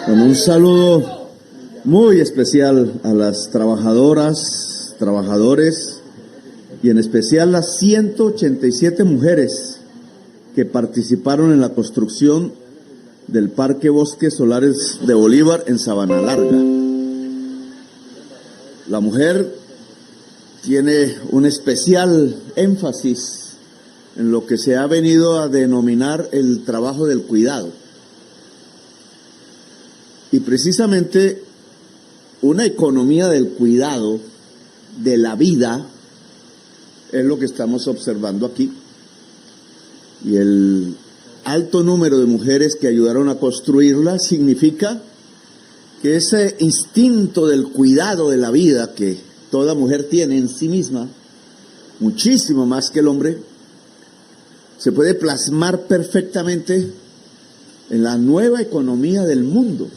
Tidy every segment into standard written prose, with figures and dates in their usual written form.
Con un saludo muy especial a las trabajadoras, trabajadores y en especial las 187 mujeres que participaron en la construcción del Parque Bosques Solares de Bolívar en Sabana Larga. La mujer tiene un especial énfasis en lo que se ha venido a denominar el trabajo del cuidado. Y precisamente una economía del cuidado de la vida es lo que estamos observando aquí. Y el alto número de mujeres que ayudaron a construirla significa que ese instinto del cuidado de la vida que toda mujer tiene en sí misma, muchísimo más que el hombre, se puede plasmar perfectamente en la nueva economía del mundo.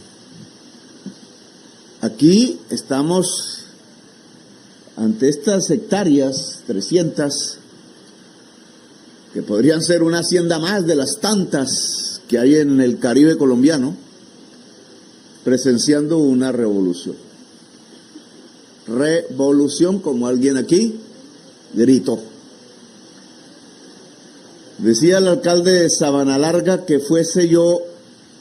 Aquí estamos ante estas hectáreas, 300, que podrían ser una hacienda más de las tantas que hay en el Caribe colombiano, presenciando una revolución. Revolución, como alguien aquí gritó. Decía el alcalde de Sabana Larga que fuese yo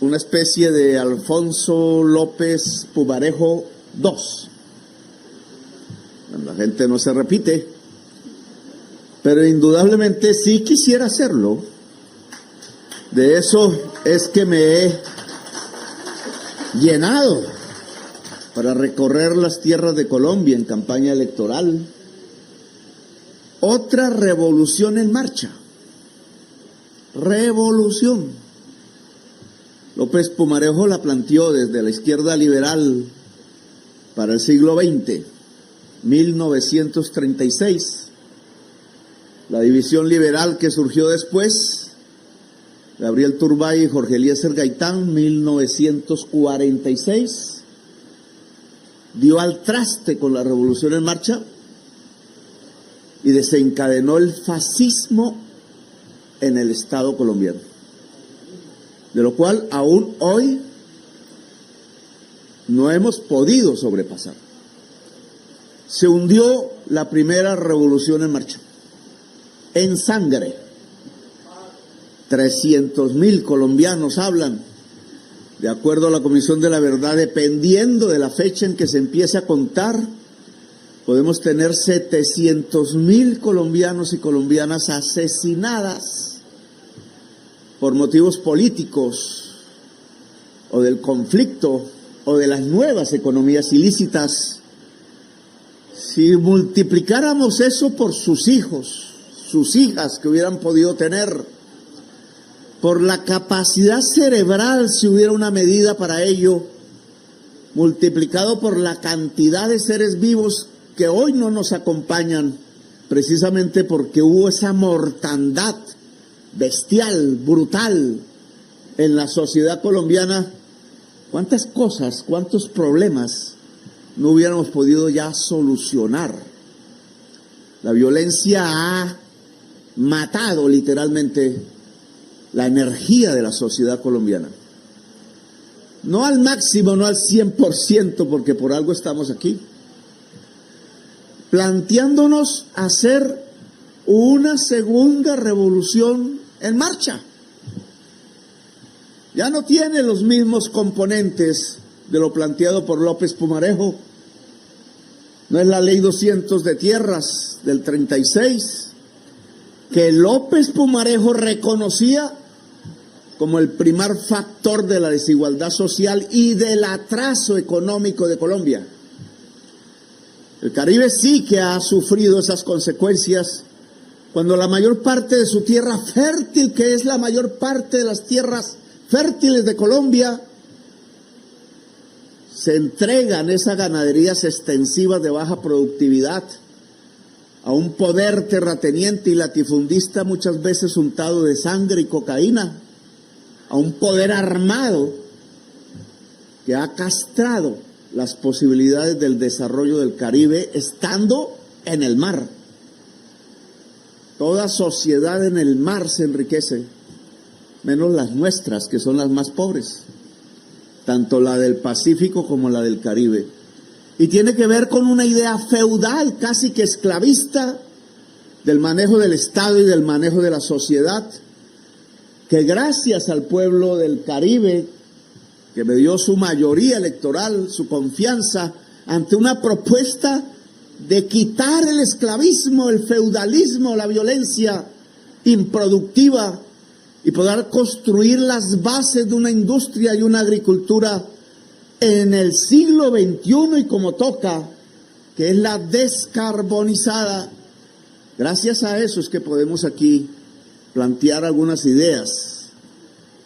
una especie de Alfonso López Pumarejo II. La gente no se repite, pero indudablemente sí quisiera hacerlo. De eso es que me he llenado para recorrer las tierras de Colombia en campaña electoral. Otra revolución en marcha. Revolución. López Pumarejo la planteó desde la izquierda liberal para el siglo XX, 1936. La división liberal que surgió después, Gabriel Turbay y Jorge Eliezer Gaitán, 1946, dio al traste con la revolución en marcha y desencadenó el fascismo en el Estado colombiano, de lo cual aún hoy no hemos podido sobrepasar. Se hundió la primera revolución en marcha, en sangre. 300.000 colombianos hablan, de acuerdo a la Comisión de la Verdad, dependiendo de la fecha en que se empiece a contar, podemos tener 700.000 colombianos y colombianas asesinadas por motivos políticos o del conflicto o de las nuevas economías ilícitas. Si multiplicáramos eso por sus hijos, sus hijas que hubieran podido tener, por la capacidad cerebral, si hubiera una medida para ello, multiplicado por la cantidad de seres vivos que hoy no nos acompañan, precisamente porque hubo esa mortandad bestial, brutal, en la sociedad colombiana, ¿cuántas cosas, cuántos problemas no hubiéramos podido ya solucionar? La violencia ha matado literalmente la energía de la sociedad colombiana. No al máximo, no al 100%, porque por algo estamos aquí, planteándonos hacer una segunda revolución en marcha. Ya no tiene los mismos componentes de lo planteado por López Pumarejo. No es la ley 200 de tierras del 36, que López Pumarejo reconocía como el primer factor de la desigualdad social y del atraso económico de Colombia. El Caribe sí que ha sufrido esas consecuencias cuando la mayor parte de su tierra fértil, que es la mayor parte de las tierras fértiles de Colombia, se entregan esas ganaderías extensivas de baja productividad a un poder terrateniente y latifundista muchas veces untado de sangre y cocaína, a un poder armado que ha castrado las posibilidades del desarrollo del Caribe estando en el mar. Toda sociedad en el mar se enriquece menos las nuestras, que son las más pobres, tanto la del Pacífico como la del Caribe. Y tiene que ver con una idea feudal, casi que esclavista, del manejo del Estado y del manejo de la sociedad, que gracias al pueblo del Caribe, que me dio su mayoría electoral, su confianza, ante una propuesta de quitar el esclavismo, el feudalismo, la violencia improductiva y poder construir las bases de una industria y una agricultura en el siglo XXI y como toca, que es la descarbonizada. Gracias a eso es que podemos aquí plantear algunas ideas,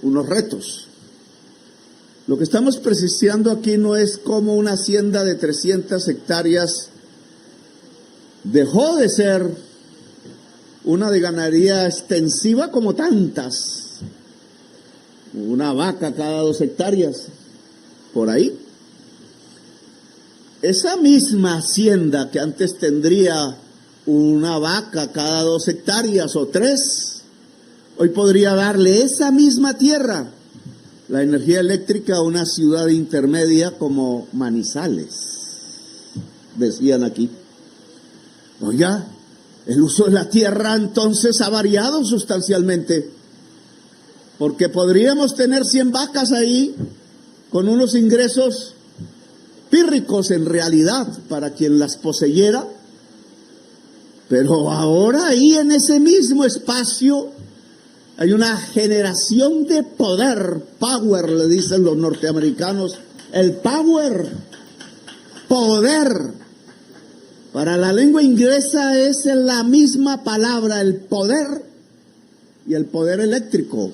unos retos. Lo que estamos precisando aquí no es cómo una hacienda de 300 hectáreas dejó de ser una de ganadería extensiva como tantas, una vaca cada 2 hectáreas, por ahí. Esa misma hacienda que antes tendría una vaca cada 2 hectáreas o 3, hoy podría darle esa misma tierra la energía eléctrica a una ciudad intermedia como Manizales, decían aquí. Oiga, el uso de la tierra entonces ha variado sustancialmente, porque podríamos tener 100 vacas ahí con unos ingresos pírricos en realidad para quien las poseyera, pero ahora ahí en ese mismo espacio hay una generación de poder, power le dicen los norteamericanos, el power, poder. Para la lengua inglesa es la misma palabra, el poder y el poder eléctrico.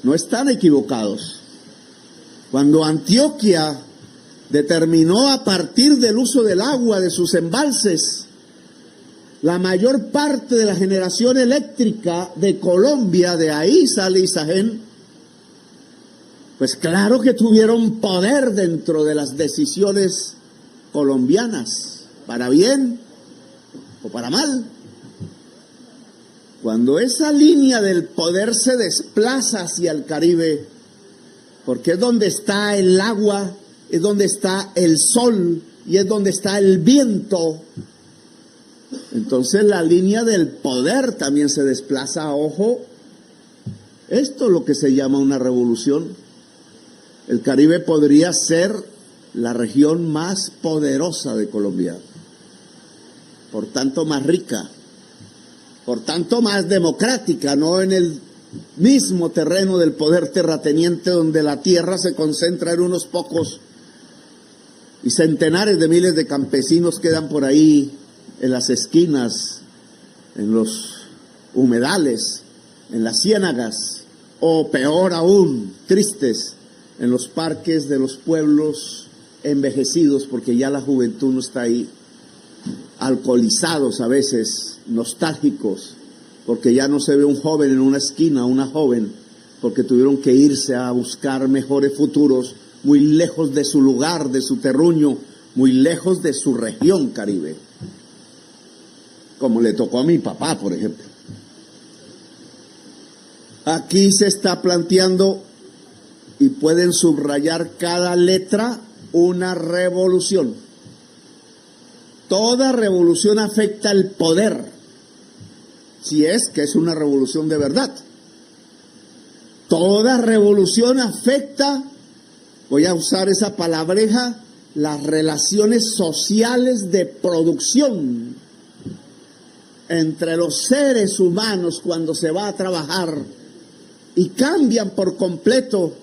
No están equivocados. Cuando Antioquia determinó a partir del uso del agua de sus embalses, la mayor parte de la generación eléctrica de Colombia, de ahí sale Isagen, pues claro que tuvieron poder dentro de las decisiones colombianas, para bien o para mal. Cuando esa línea del poder se desplaza hacia el Caribe, porque es donde está el agua, es donde está el sol y es donde está el viento, entonces la línea del poder también se desplaza. Ojo, esto es lo que se llama una revolución. El Caribe podría ser la región más poderosa de Colombia, por tanto más rica, por tanto más democrática, no en el mismo terreno del poder terrateniente donde la tierra se concentra en unos pocos y centenares de miles de campesinos quedan por ahí en las esquinas, en los humedales, en las ciénagas, o peor aún, tristes, en los parques de los pueblos envejecidos, porque ya la juventud no está ahí, alcoholizados a veces, nostálgicos, porque ya no se ve un joven en una esquina, una joven, porque tuvieron que irse a buscar mejores futuros, muy lejos de su lugar, de su terruño, muy lejos de su región Caribe, como le tocó a mi papá, por ejemplo. Aquí se está planteando, y pueden subrayar cada letra, una revolución. Toda revolución afecta el poder, si es que es una revolución de verdad. Toda revolución afecta, voy a usar esa palabreja, las relaciones sociales de producción entre los seres humanos cuando se va a trabajar, y cambian por completo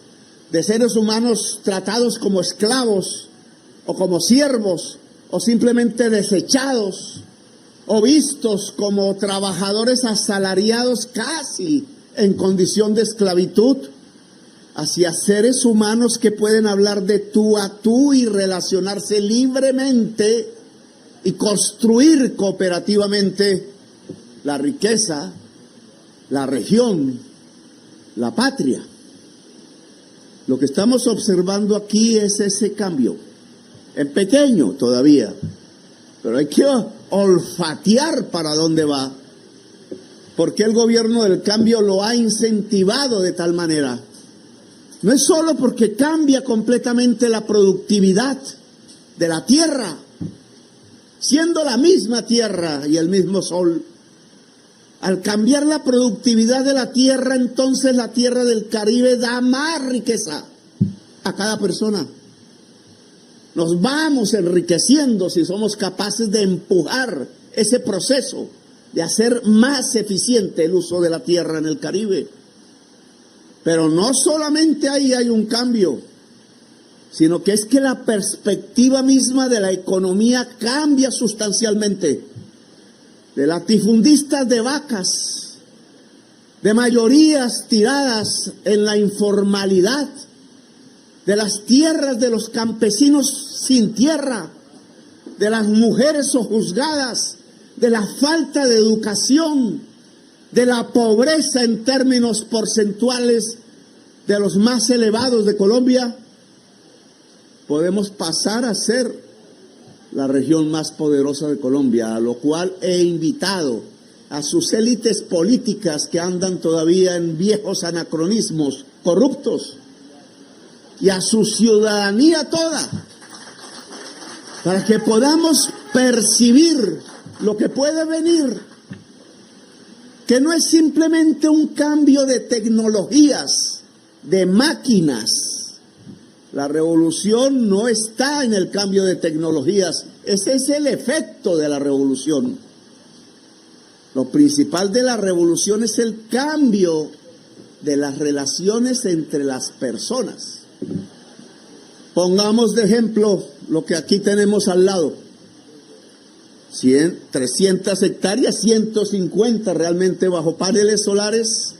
de seres humanos tratados como esclavos o como siervos o simplemente desechados o vistos como trabajadores asalariados casi en condición de esclavitud, hacia seres humanos que pueden hablar de tú a tú y relacionarse libremente y construir cooperativamente la riqueza, la región, la patria. Lo que estamos observando aquí es ese cambio, en pequeño todavía, pero hay que olfatear para dónde va. ¿Por qué el gobierno del cambio lo ha incentivado de tal manera? No es solo porque cambia completamente la productividad de la tierra, siendo la misma tierra y el mismo sol. Al cambiar la productividad de la tierra, entonces la tierra del Caribe da más riqueza a cada persona. Nos vamos enriqueciendo si somos capaces de empujar ese proceso de hacer más eficiente el uso de la tierra en el Caribe. Pero no solamente ahí hay un cambio, sino que es que la perspectiva misma de la economía cambia sustancialmente. De latifundistas de vacas, de mayorías tiradas en la informalidad, de las tierras de los campesinos sin tierra, de las mujeres sojuzgadas, de la falta de educación, de la pobreza en términos porcentuales de los más elevados de Colombia, podemos pasar a ser la región más poderosa de Colombia, a lo cual he invitado a sus élites políticas que andan todavía en viejos anacronismos corruptos y a su ciudadanía toda, para que podamos percibir lo que puede venir, que no es simplemente un cambio de tecnologías, de máquinas. La revolución no está en el cambio de tecnologías, ese es el efecto de la revolución. Lo principal de la revolución es el cambio de las relaciones entre las personas. Pongamos de ejemplo lo que aquí tenemos al lado. 300 hectáreas, 150 realmente bajo paneles solares,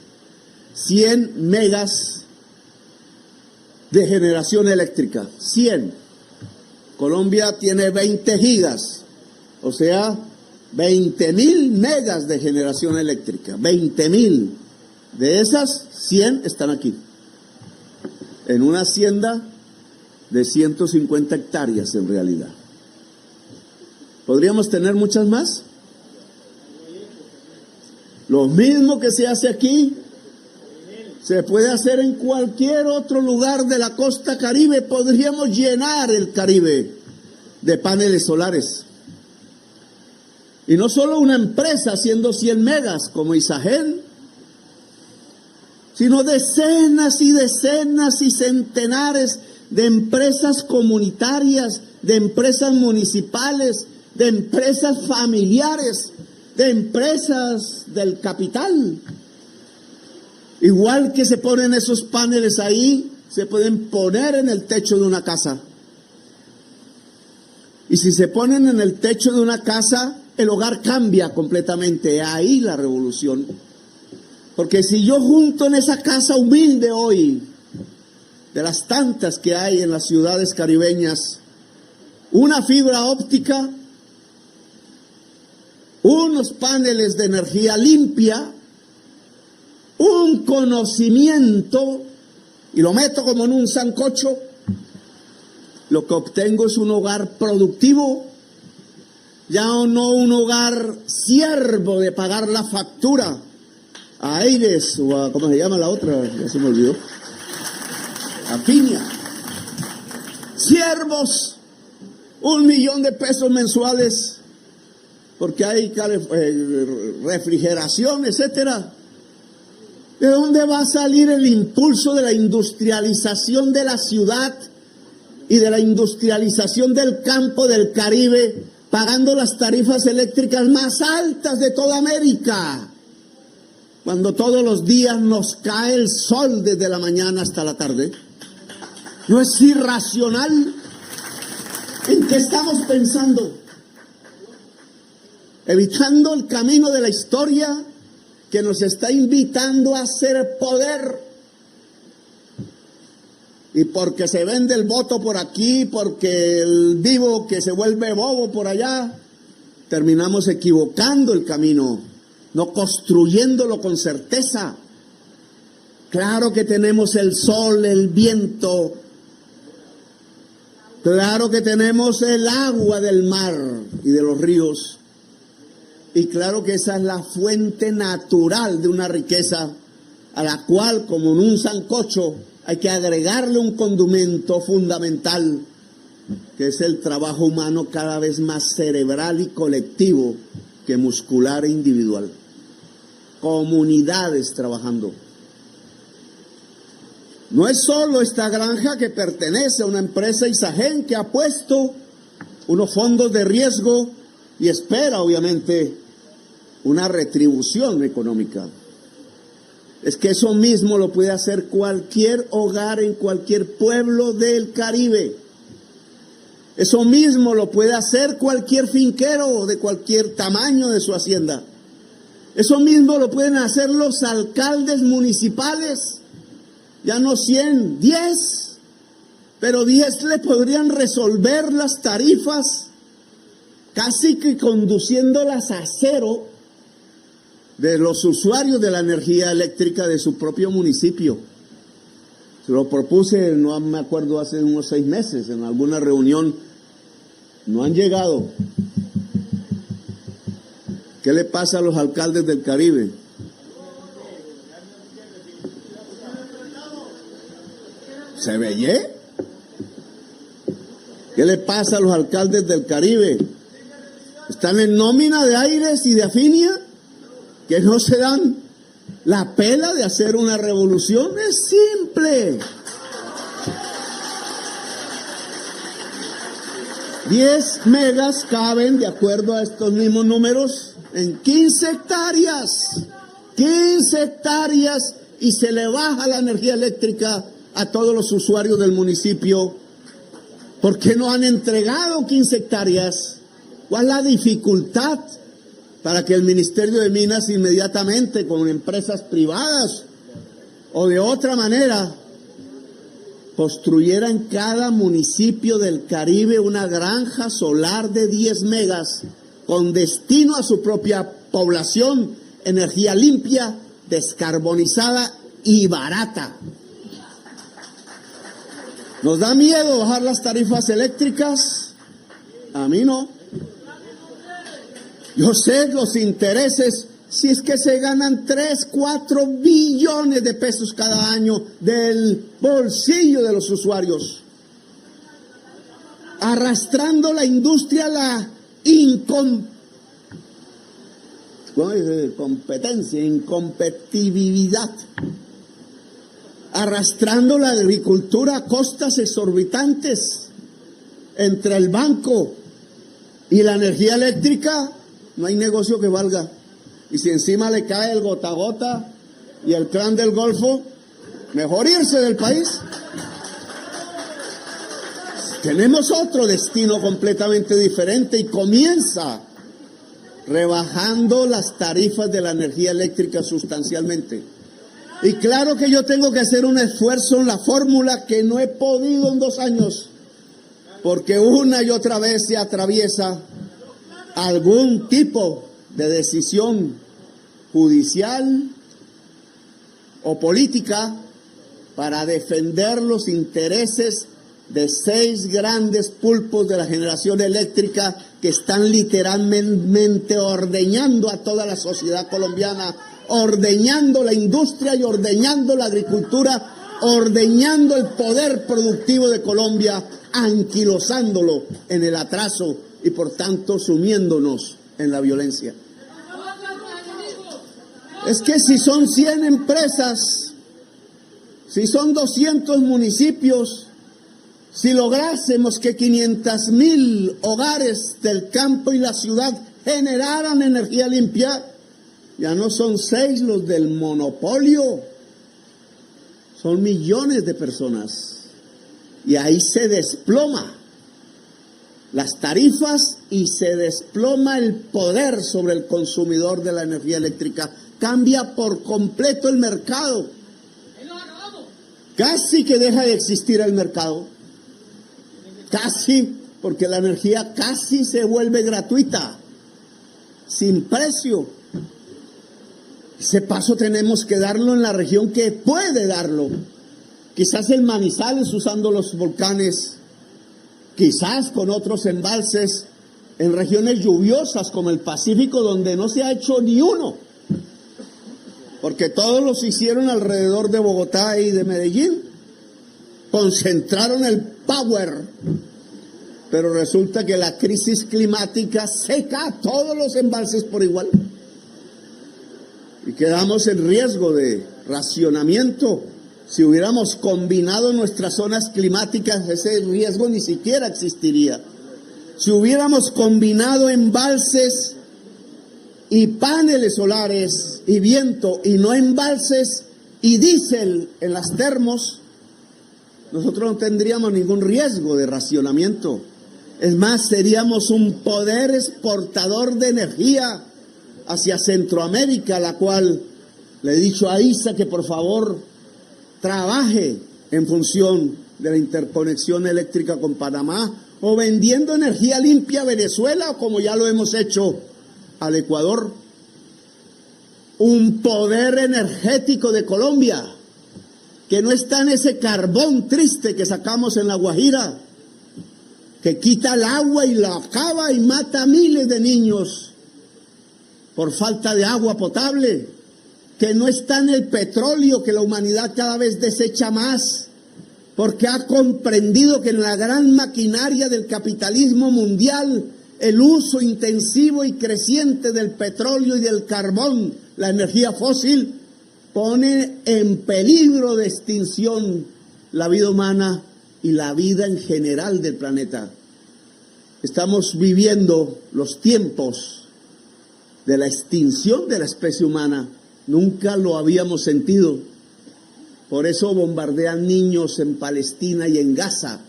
100 megas de generación eléctrica, 100. Colombia tiene 20 gigas, o sea, 20.000 megas de generación eléctrica, 20.000. De esas, 100 están aquí, en una hacienda de 150 hectáreas en realidad. ¿Podríamos tener muchas más? Lo mismo que se hace aquí, se puede hacer en cualquier otro lugar de la costa Caribe. Podríamos llenar el Caribe de paneles solares. Y no solo una empresa haciendo 100 megas como Isagen, sino decenas y decenas y centenares de empresas comunitarias, de empresas municipales, de empresas familiares, de empresas del capital. Igual que se ponen esos paneles ahí, se pueden poner en el techo de una casa. Y si se ponen en el techo de una casa, el hogar cambia completamente. Ahí la revolución. Porque si yo junto en esa casa humilde hoy, de las tantas que hay en las ciudades caribeñas, una fibra óptica, unos paneles de energía limpia, un conocimiento, y lo meto como en un sancocho, lo que obtengo es un hogar productivo, ya no un hogar siervo de pagar la factura a Aires o a, ¿cómo se llama la otra? Ya se me olvidó. A Piña. Siervos, 1 millón de pesos mensuales, porque hay refrigeración, etcétera. ¿De dónde va a salir el impulso de la industrialización de la ciudad y de la industrialización del campo del Caribe, pagando las tarifas eléctricas más altas de toda América, cuando todos los días nos cae el sol desde la mañana hasta la tarde? ¿No es irracional? ¿En qué estamos pensando? Evitando el camino de la historia que nos está invitando a hacer poder, y porque se vende el voto por aquí, porque el vivo que se vuelve bobo por allá, terminamos equivocando el camino, no construyéndolo con certeza. Claro que tenemos el sol, el viento, claro que tenemos el agua del mar y de los ríos, Y claro que esa es la fuente natural de una riqueza a la cual, como en un sancocho, hay que agregarle un condimento fundamental, que es el trabajo humano cada vez más cerebral y colectivo que muscular e individual. Comunidades trabajando. No es solo esta granja que pertenece a una empresa Isagen que ha puesto unos fondos de riesgo y espera, obviamente, una retribución económica. Es que eso mismo lo puede hacer cualquier hogar en cualquier pueblo del Caribe. Eso mismo lo puede hacer cualquier finquero de cualquier tamaño de su hacienda. Eso mismo lo pueden hacer los alcaldes municipales. Ya no 100, 10, pero 10 le podrían resolver las tarifas, casi que conduciéndolas a cero, de los usuarios de la energía eléctrica de su propio municipio. Se lo propuse, no me acuerdo, hace unos 6 meses, en alguna reunión. No han llegado. ¿Qué le pasa a los alcaldes del Caribe? ¿Se veye? ¿Qué le pasa a los alcaldes del Caribe? ¿Están en nómina de Aires y de Afinia? ¿Que no se dan la pela de hacer una revolución? Es simple. 10 megas caben, de acuerdo a estos mismos números, en 15 hectáreas. 15 hectáreas y se le baja la energía eléctrica a todos los usuarios del municipio. ¿Por qué no han entregado 15 hectáreas? ¿Cuál es la dificultad para que el Ministerio de Minas inmediatamente con empresas privadas o de otra manera construyera en cada municipio del Caribe una granja solar de 10 megas con destino a su propia población, energía limpia, descarbonizada y barata? ¿Nos da miedo bajar las tarifas eléctricas? A mí no. Yo sé los intereses, si es que se ganan 3, 4 billones de pesos cada año del bolsillo de los usuarios, arrastrando la industria a la incompetitividad, arrastrando la agricultura a costas exorbitantes. Entre el banco y la energía eléctrica no hay negocio que valga. Y si encima le cae el gota a gota y el clan del Golfo, mejor irse del país. Tenemos otro destino completamente diferente y comienza rebajando las tarifas de la energía eléctrica sustancialmente. Y claro que yo tengo que hacer un esfuerzo en la fórmula que no he podido en 2 años, porque una y otra vez se atraviesa algún tipo de decisión judicial o política para defender los intereses de 6 grandes pulpos de la generación eléctrica que están literalmente ordeñando a toda la sociedad colombiana, ordeñando la industria y ordeñando la agricultura, ordeñando el poder productivo de Colombia, anquilosándolo en el atraso y por tanto sumiéndonos en la violencia. Es que si son 100 empresas, si son 200 municipios, si lográsemos que 500,000 hogares del campo y la ciudad generaran energía limpia, ya no son 6 los del monopolio, son millones de personas. Y ahí se desploma las tarifas y se desploma el poder sobre el consumidor de la energía eléctrica. Cambia por completo el mercado. Casi que deja de existir el mercado. Casi, porque la energía casi se vuelve gratuita, sin precio. Ese paso tenemos que darlo en la región que puede darlo. Quizás en Manizales usando los volcanes, quizás con otros embalses, en regiones lluviosas como el Pacífico, donde no se ha hecho ni uno, porque todos los hicieron alrededor de Bogotá y de Medellín, concentraron el power, pero resulta que la crisis climática seca todos los embalses por igual y quedamos en riesgo de racionamiento. Si hubiéramos combinado nuestras zonas climáticas, ese riesgo ni siquiera existiría. Si hubiéramos combinado embalses y paneles solares y viento, y no embalses y diésel en las termos, nosotros no tendríamos ningún riesgo de racionamiento. Es más, seríamos un poder exportador de energía hacia Centroamérica, la cual le he dicho a ISA que por favor trabaje en función de la interconexión eléctrica con Panamá, o vendiendo energía limpia a Venezuela, o como ya lo hemos hecho al Ecuador. Un poder energético de Colombia, que no está en ese carbón triste que sacamos en La Guajira, que quita el agua y la acaba y mata a miles de niños por falta de agua potable, que no está en el petróleo, que la humanidad cada vez desecha más, porque ha comprendido que en la gran maquinaria del capitalismo mundial, el uso intensivo y creciente del petróleo y del carbón, la energía fósil, pone en peligro de extinción la vida humana y la vida en general del planeta. Estamos viviendo los tiempos de la extinción de la especie humana. Nunca lo habíamos sentido. Por eso bombardean niños en Palestina y en Gaza,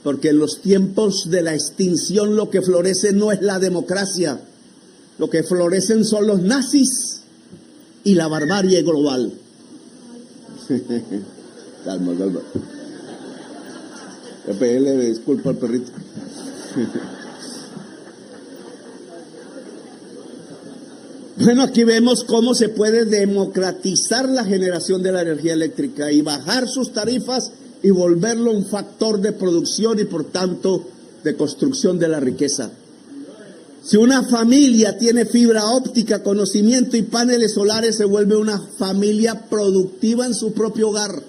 porque en los tiempos de la extinción lo que florece no es la democracia, lo que florecen son los nazis y la barbarie global. Calma, calma. Le disculpa al perrito. Bueno, aquí vemos cómo se puede democratizar la generación de la energía eléctrica y bajar sus tarifas y volverlo un factor de producción y por tanto de construcción de la riqueza. Si una familia tiene fibra óptica, conocimiento y paneles solares, se vuelve una familia productiva en su propio hogar.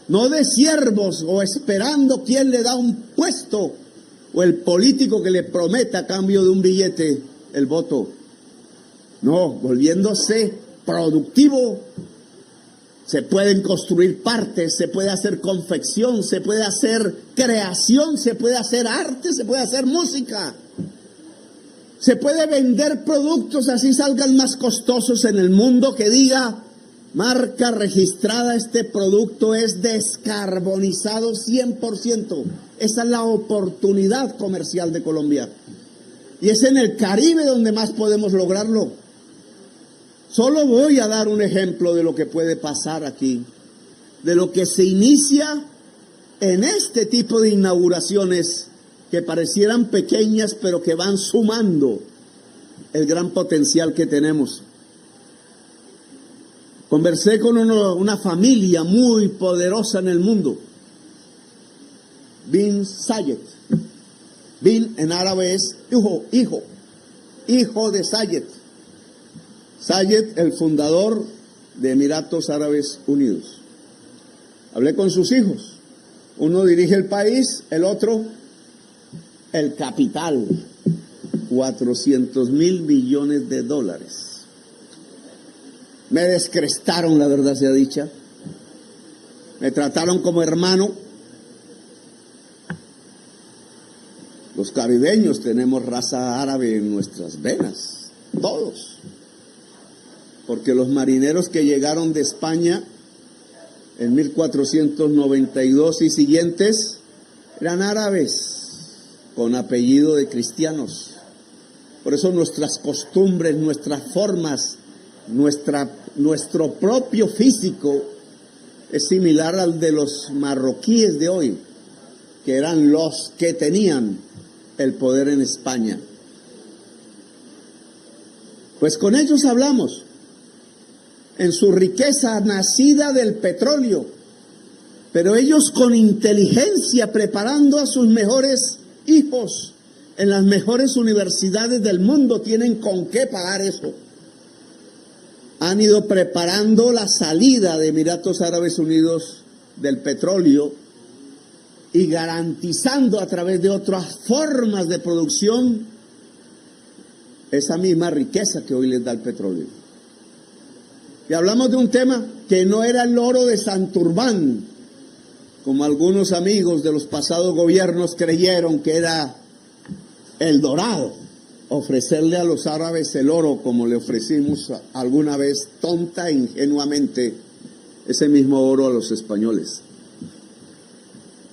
No de siervos o esperando quién le da un puesto o el político que le prometa a cambio de un billete el voto. No, volviéndose productivo, se pueden construir partes, se puede hacer confección, se puede hacer creación, se puede hacer arte, se puede hacer música. Se puede vender productos así salgan más costosos en el mundo, que diga marca registrada, este producto es descarbonizado 100%. Esa es la oportunidad comercial de Colombia. Y es en el Caribe donde más podemos lograrlo. Solo voy a dar un ejemplo de lo que puede pasar aquí, de lo que se inicia en este tipo de inauguraciones que parecieran pequeñas, pero que van sumando el gran potencial que tenemos. Conversé con una familia muy poderosa en el mundo, Bin Zayed. Bin en árabe es hijo de Zayed. Zayed, el fundador de Emiratos Árabes Unidos. Hablé con sus hijos. Uno dirige el país, el otro el capital. 400.000 millones de dólares. Me descrestaron, la verdad sea dicha. Me trataron como hermano. Los caribeños tenemos raza árabe en nuestras venas, todos. Porque los marineros que llegaron de España en 1492 y siguientes eran árabes con apellido de cristianos. Por eso nuestras costumbres, nuestras formas, nuestro propio físico es similar al de los marroquíes de hoy, que eran los que tenían el poder en España. Pues con ellos hablamos. En su riqueza nacida del petróleo, pero ellos con inteligencia preparando a sus mejores hijos en las mejores universidades del mundo tienen con qué pagar eso. Han ido preparando la salida de Emiratos Árabes Unidos del petróleo y garantizando a través de otras formas de producción esa misma riqueza que hoy les da el petróleo. Y hablamos de un tema que no era el oro de Santurbán, como algunos amigos de los pasados gobiernos creyeron que era el dorado, ofrecerle a los árabes el oro como le ofrecimos alguna vez tonta e ingenuamente ese mismo oro a los españoles.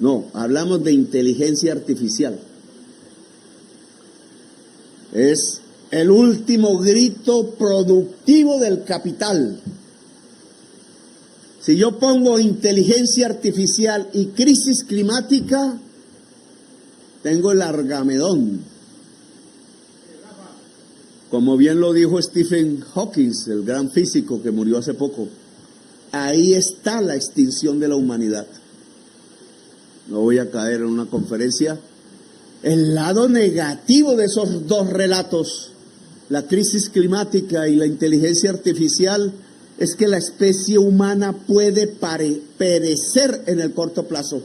No, hablamos de inteligencia artificial. Es el último grito productivo del capital. Si yo pongo inteligencia artificial y crisis climática, tengo el argamedón. Como bien lo dijo Stephen Hawking, el gran físico que murió hace poco, ahí está la extinción de la humanidad. No voy a caer en una conferencia. El lado negativo de esos dos relatos, la crisis climática y la inteligencia artificial, es que la especie humana puede perecer en el corto plazo.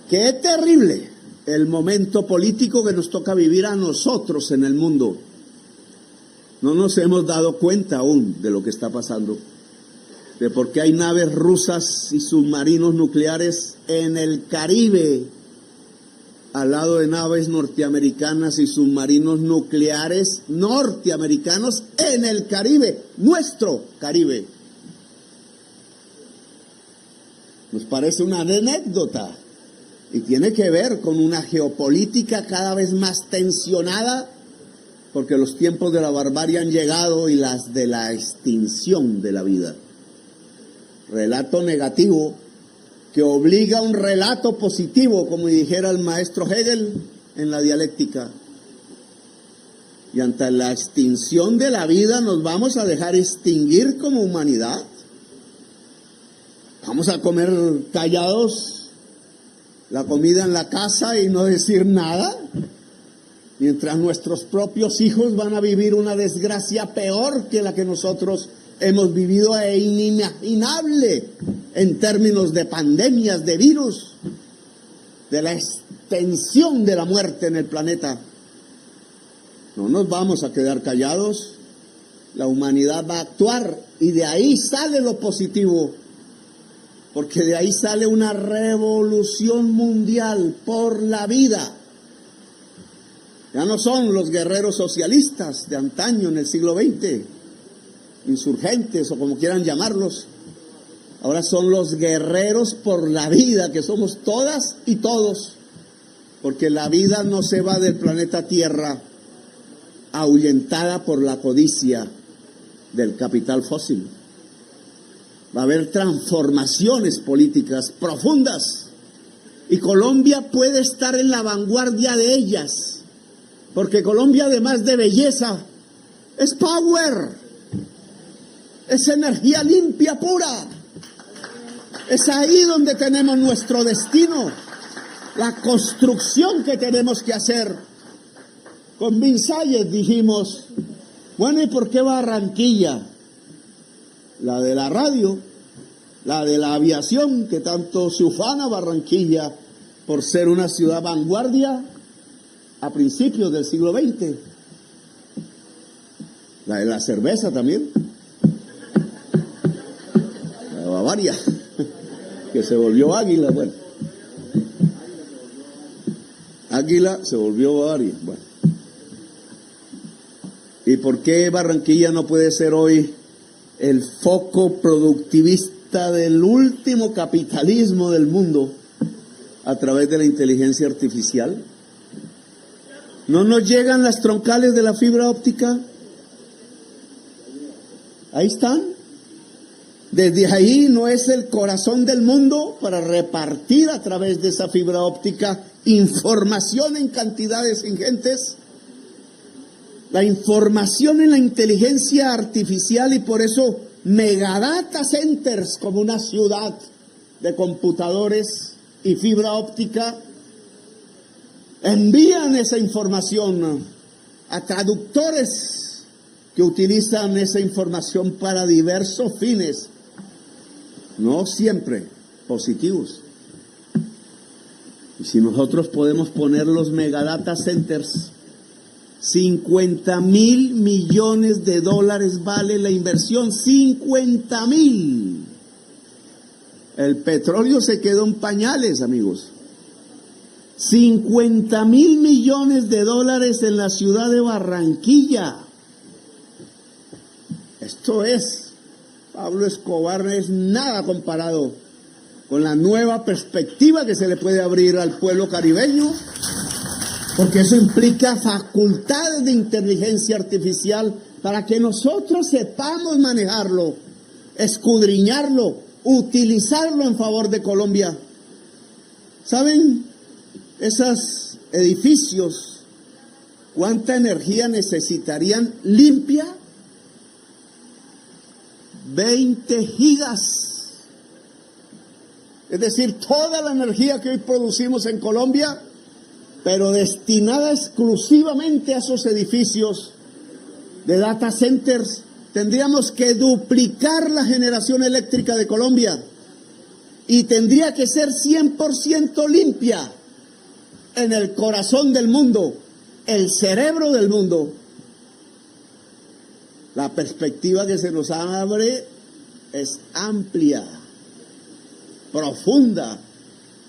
¡Qué terrible el momento político que nos toca vivir a nosotros en el mundo! No nos hemos dado cuenta aún de lo que está pasando, de por qué hay naves rusas y submarinos nucleares en el Caribe, al lado de naves norteamericanas y submarinos nucleares norteamericanos en el Caribe, nuestro Caribe. Nos parece una anécdota y tiene que ver con una geopolítica cada vez más tensionada, porque los tiempos de la barbarie han llegado y las de la extinción de la vida. Relato negativo que obliga a un relato positivo, como dijera el maestro Hegel en la dialéctica. Y ante la extinción de la vida, ¿nos vamos a dejar extinguir como humanidad? ¿Vamos a comer callados la comida en la casa y no decir nada? Mientras nuestros propios hijos van a vivir una desgracia peor que la que nosotros hemos vivido e inimaginable en términos de pandemias, de virus, de la extensión de la muerte en el planeta. No nos vamos a quedar callados. La humanidad va a actuar y de ahí sale lo positivo, porque de ahí sale una revolución mundial por la vida. Ya no son los guerreros socialistas de antaño en el siglo XX, insurgentes o como quieran llamarlos. Ahora son los guerreros por la vida, que somos todas y todos, porque la vida no se va del planeta Tierra ahuyentada por la codicia del capital fósil. Va a haber transformaciones políticas profundas y Colombia puede estar en la vanguardia de ellas. Porque Colombia, además de belleza, es power, es energía limpia, pura. Es ahí donde tenemos nuestro destino, la construcción que tenemos que hacer. Con Vinsalles dijimos, bueno, ¿y por qué Barranquilla? La de la radio, la de la aviación, que tanto se ufana Barranquilla por ser una ciudad vanguardia a principios del siglo XX. La de la cerveza también. La de Bavaria, que se volvió Águila. Bueno, Águila se volvió Bavaria. Bueno. ¿Y por qué Barranquilla no puede ser hoy el foco productivista del último capitalismo del mundo a través de la inteligencia artificial? ¿No nos llegan las troncales de la fibra óptica? Ahí están. Desde ahí no es el corazón del mundo para repartir a través de esa fibra óptica información en cantidades ingentes. La información en la inteligencia artificial, y por eso megadata centers como una ciudad de computadores y fibra óptica. envían esa información a traductores que utilizan esa información para diversos fines, no siempre positivos. Y si nosotros podemos poner los megadata centers, 50,000 millones de dólares vale la inversión, 50,000. El petróleo se quedó en pañales, amigos. 50,000 millones de dólares en la ciudad de Barranquilla. Esto es, Pablo Escobar, es nada comparado con la nueva perspectiva que se le puede abrir al pueblo caribeño, porque eso implica facultades de inteligencia artificial para que nosotros sepamos manejarlo, escudriñarlo, utilizarlo en favor de Colombia. ¿Saben? Esos edificios, ¿cuánta energía necesitarían limpia? 20 gigas. Es decir, toda la energía que hoy producimos en Colombia, pero destinada exclusivamente a esos edificios de data centers, tendríamos que duplicar la generación eléctrica de Colombia y tendría que ser 100% limpia en el corazón del mundo, el cerebro del mundo. La perspectiva que se nos abre es amplia, profunda,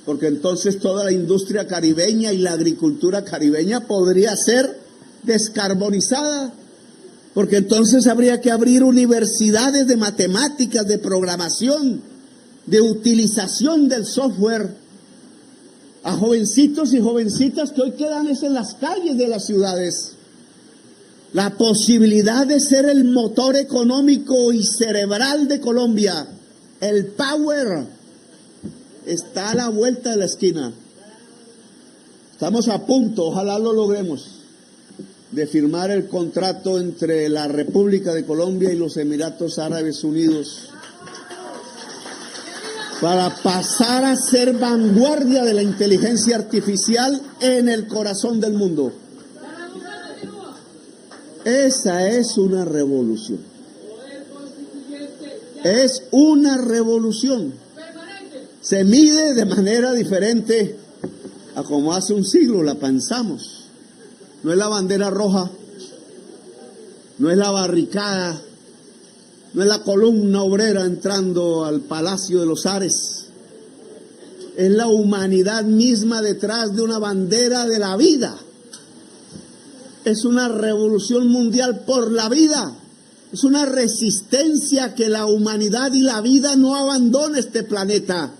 porque entonces toda la industria caribeña y la agricultura caribeña podría ser descarbonizada, porque entonces habría que abrir universidades de matemáticas, de programación, de utilización del software a jovencitos y jovencitas que hoy quedan en las calles de las ciudades. La posibilidad de ser el motor económico y cerebral de Colombia, el power, está a la vuelta de la esquina. Estamos a punto, ojalá lo logremos, de firmar el contrato entre la República de Colombia y los Emiratos Árabes Unidos para pasar a ser vanguardia de la inteligencia artificial en el corazón del mundo. Esa es una revolución. Es una revolución. Se mide de manera diferente a como hace un siglo la pensamos. No es la bandera roja, no es la barricada, no es la columna obrera entrando al Palacio de los Ares. Es la humanidad misma detrás de una bandera de la vida. Es una revolución mundial por la vida. Es una resistencia que la humanidad y la vida no abandone este planeta.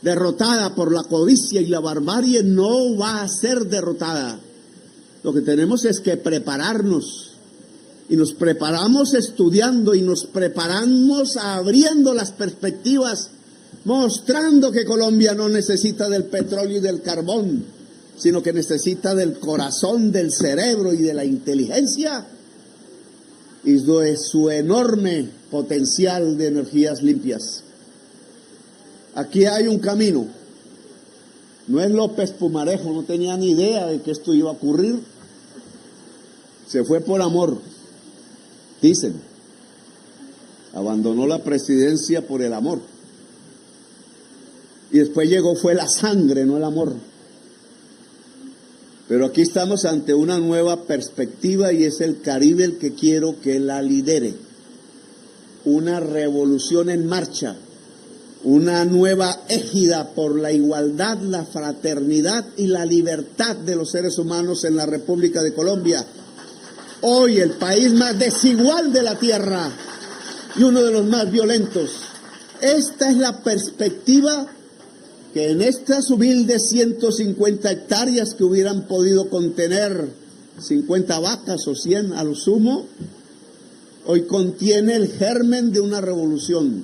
Derrotada por la codicia y la barbarie, no va a ser derrotada. Lo que tenemos es que prepararnos. Y nos preparamos estudiando y nos preparamos abriendo las perspectivas, mostrando que Colombia no necesita del petróleo y del carbón, sino que necesita del corazón, del cerebro y de la inteligencia y de su enorme potencial de energías limpias. Aquí hay un camino. No es López Pumarejo, no tenía ni idea de que esto iba a ocurrir. Se fue por amor, dicen. Abandonó la presidencia por el amor. Y después fue la sangre, no el amor. Pero aquí estamos ante una nueva perspectiva y es el Caribe el que quiero que la lidere. Una revolución en marcha, una nueva égida por la igualdad, la fraternidad y la libertad de los seres humanos en la República de Colombia. Hoy el país más desigual de la tierra y uno de los más violentos. Esta es la perspectiva que en estas humildes 150 hectáreas que hubieran podido contener 50 vacas o 100 a lo sumo, hoy contiene el germen de una revolución.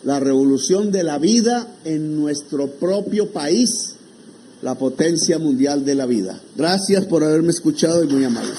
La revolución de la vida en nuestro propio país, la potencia mundial de la vida. Gracias por haberme escuchado y muy amables.